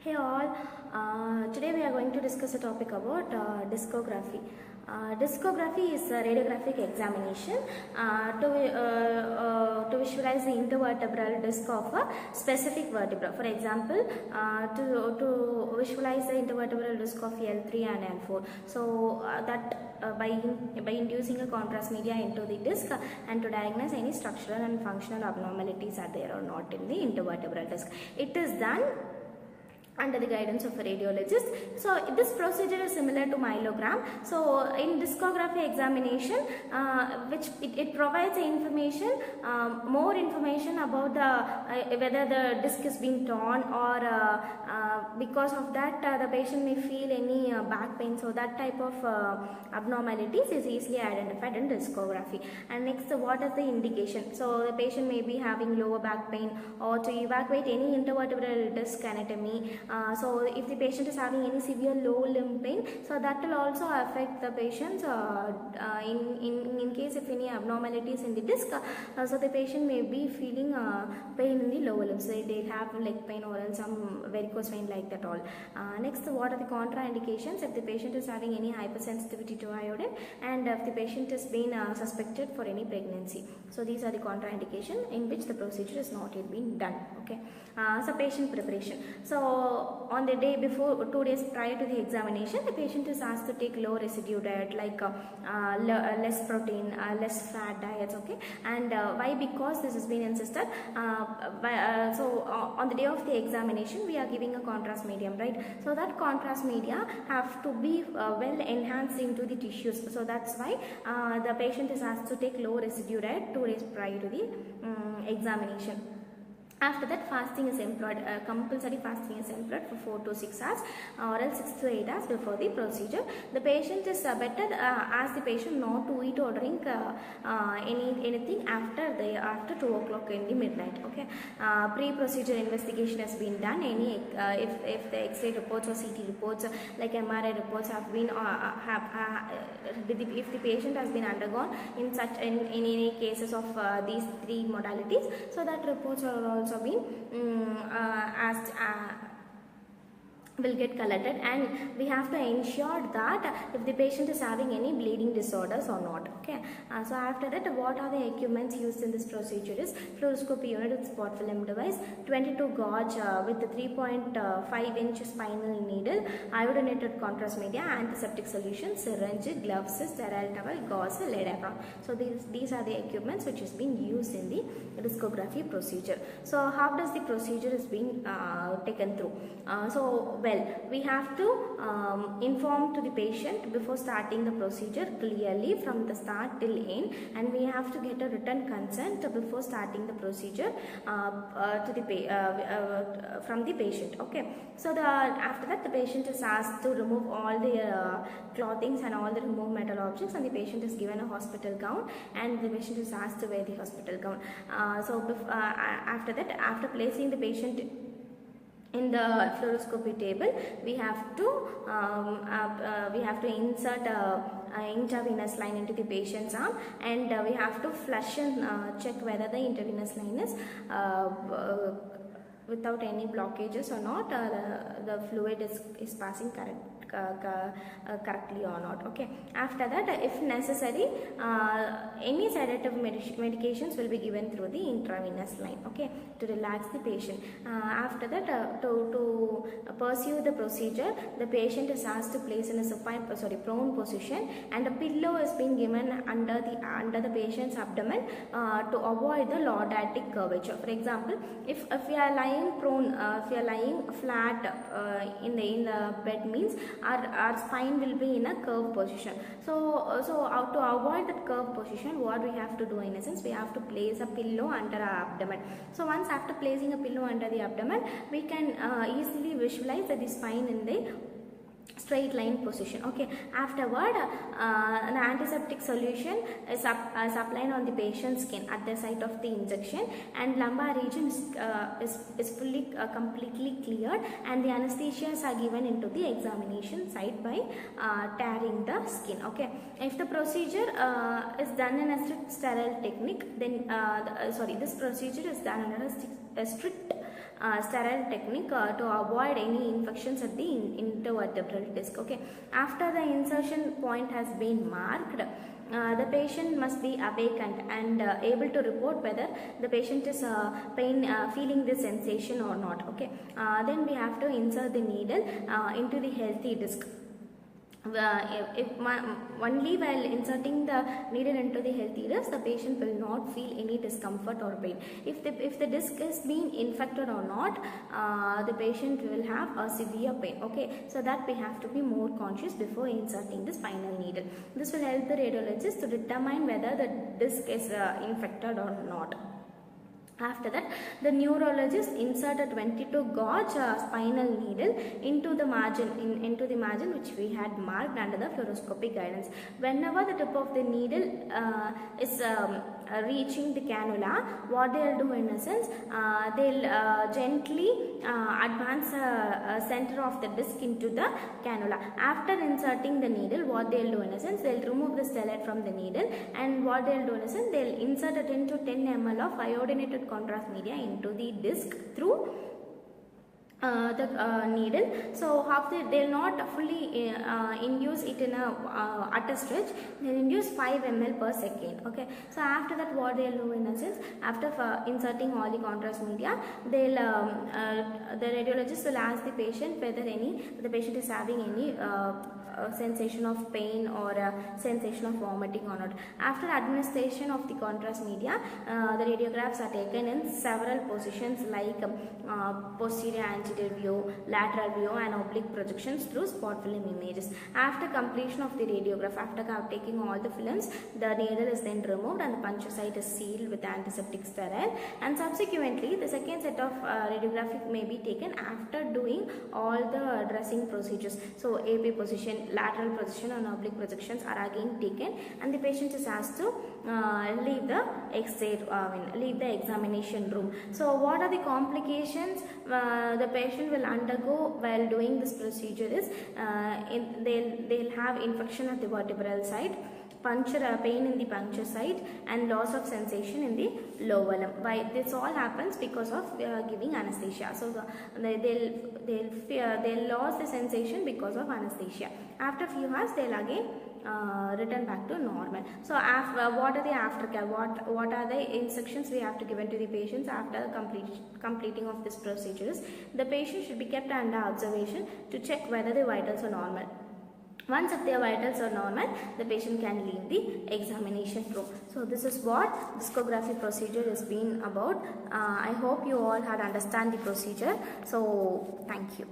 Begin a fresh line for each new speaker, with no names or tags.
Hey all, today we are going to discuss a topic about discography. Discography is a radiographic examination to visualize the intervertebral disc of a specific vertebra. For example, to visualize the intervertebral disc of L3 and L4. So by inducing a contrast media into the disc and to diagnose any structural and functional abnormalities are there or not in the intervertebral disc. It is done under the guidance of a radiologist. So this procedure is similar to myelogram. So in discography examination, which it provides information, more information about the whether the disc is being torn or because of that the patient may feel any back pain. So that type of abnormalities is easily identified in discography. And next, what is the indication? So the patient may be having lower back pain, or to evaluate any intervertebral disc anatomy. So if the patient is having any severe low limb pain, so that will also affect the patients in case if any abnormalities in the disc. So the patient may be feeling pain in the lower limbs. They have leg pain or some varicose vein like that all. Next, what are the contraindications if the patient is having any hypersensitivity to iodine and if the patient is being suspected for any pregnancy. So these are the contraindications in which the procedure is not yet been done. Okay. So patient preparation. So on the day before, 2 days prior to the examination, the patient is asked to take low residue diet like less protein, less fat diets. Okay. And why? Because this has been insisted. So on the day of the examination, we are giving a contrast medium, right? So that contrast media have to be well enhanced into the tissues. So that's why the patient is asked to take low residue diet 2 days prior to the examination. After that, fasting is employed, compulsory fasting is employed for 4 to 6 hours or else 6 to 8 hours before the procedure. The patient is better ask the patient not to eat or drink anything after 2 o'clock in the midnight. Okay. Pre-procedure investigation has been done. Any if the X-ray reports or CT reports like MRI reports have been if the patient has been undergone in any cases of these 3 modalities, so that reports are also been will get collected, and we have to ensure that if the patient is having any bleeding disorders or not. Okay. So after that, what are the equipments used in this procedure is fluoroscopy unit with spot film device, 22 gauge with the 3.5 inch spinal needle, iodinated contrast media, antiseptic solution, syringe, gloves, sterile towel, gauze, lead apron. So these are the equipments which is being used in the discography procedure. So how does the procedure is being taken through? We have to inform to the patient before starting the procedure clearly from the start till end, and we have to get a written consent before starting the procedure to the from the patient. Okay. So after that, the patient is asked to remove all the clothings and all the remove metal objects, and the patient is given a hospital gown, and the patient is asked to wear the hospital gown. After that, after placing the patient in the fluoroscopy table, we have to insert intravenous line into the patient's arm, and we have to flush and check whether the intravenous line is without any blockages or not, the fluid is passing correctly or not. Okay. After that, if necessary, any sedative medications will be given through the intravenous line. Okay, to relax the patient. After that, to pursue the procedure, the patient is asked to place in a prone position, and a pillow is being given under the patient's abdomen to avoid the lordotic curvature. For example, if we are lying prone, if we are lying flat in the bed, means our spine will be in a curved position. So to avoid that curved position, what we have to do, in essence, we have to place a pillow under our abdomen. So once after placing a pillow under the abdomen, we can easily visualize that the spine in the straight line position. Okay. Afterward, an antiseptic solution is applied on the patient's skin at the site of the injection, and lumbar region is fully completely cleared, and the anesthesias are given into the examination site by tearing the skin. Okay. If the procedure is done in a sterile technique, then this procedure is done under a strict sterile technique to avoid any infections at the intervertebral disc. Okay, after the insertion point has been marked, the patient must be awakened and able to report whether the patient is feeling the sensation or not. Okay, then we have to insert the needle into the healthy disc. Only while inserting the needle into the healthy disc, the patient will not feel any discomfort or pain. If the disc is being infected or not, the patient will have a severe pain. Okay, so that we have to be more conscious before inserting the spinal needle. This will help the radiologist to determine whether the disc is infected or not. After that, the neurologist insert a 22 gauge spinal needle into the margin which we had marked under the fluoroscopic guidance. Whenever the tip of the needle is reaching the cannula, what they will do in a sense, they'll gently advance center of the disc into the cannula. After inserting the needle, what they'll do in a sense, they'll remove the stellate from the needle, and what they'll do in a sense, they'll insert a 10 to 10 ml of iodinated contrast media into the disc through the needle. So they'll not fully induce it in at a stretch. They'll induce 5 ml per second. Okay, so after that, what they'll do in a sense, after inserting all the contrast media, they'll the radiologist will ask the patient whether the patient is having any sensation of pain or sensation of vomiting or not. After administration of the contrast media, the radiographs are taken in several positions like posterior anterior view, lateral view and oblique projections through spot film images. After completion of the radiograph, after taking all the films, the needle is then removed and the puncture site is sealed with antiseptic sterile, and subsequently the second set of radiography may be taken after doing all the dressing procedures. So AP position, lateral position and oblique projections are again taken, and the patient is asked to leave the leave the examination room. So what are the complications the patient will undergo while doing this procedure is they'll have infection at the vertebral site, pain in the puncture site, and loss of sensation in the lower limb. Why this all happens? Because of giving anesthesia. So they'll lose the sensation because of anesthesia. After few hours, they'll again return back to normal. So what are the aftercare? What are the instructions we have to give to the patients after completing of this procedures? The patient should be kept under observation to check whether the vitals are normal. Once if their vitals are normal, the patient can leave the examination room. So this is what discography procedure has been about. I hope you all had understand the procedure. So thank you.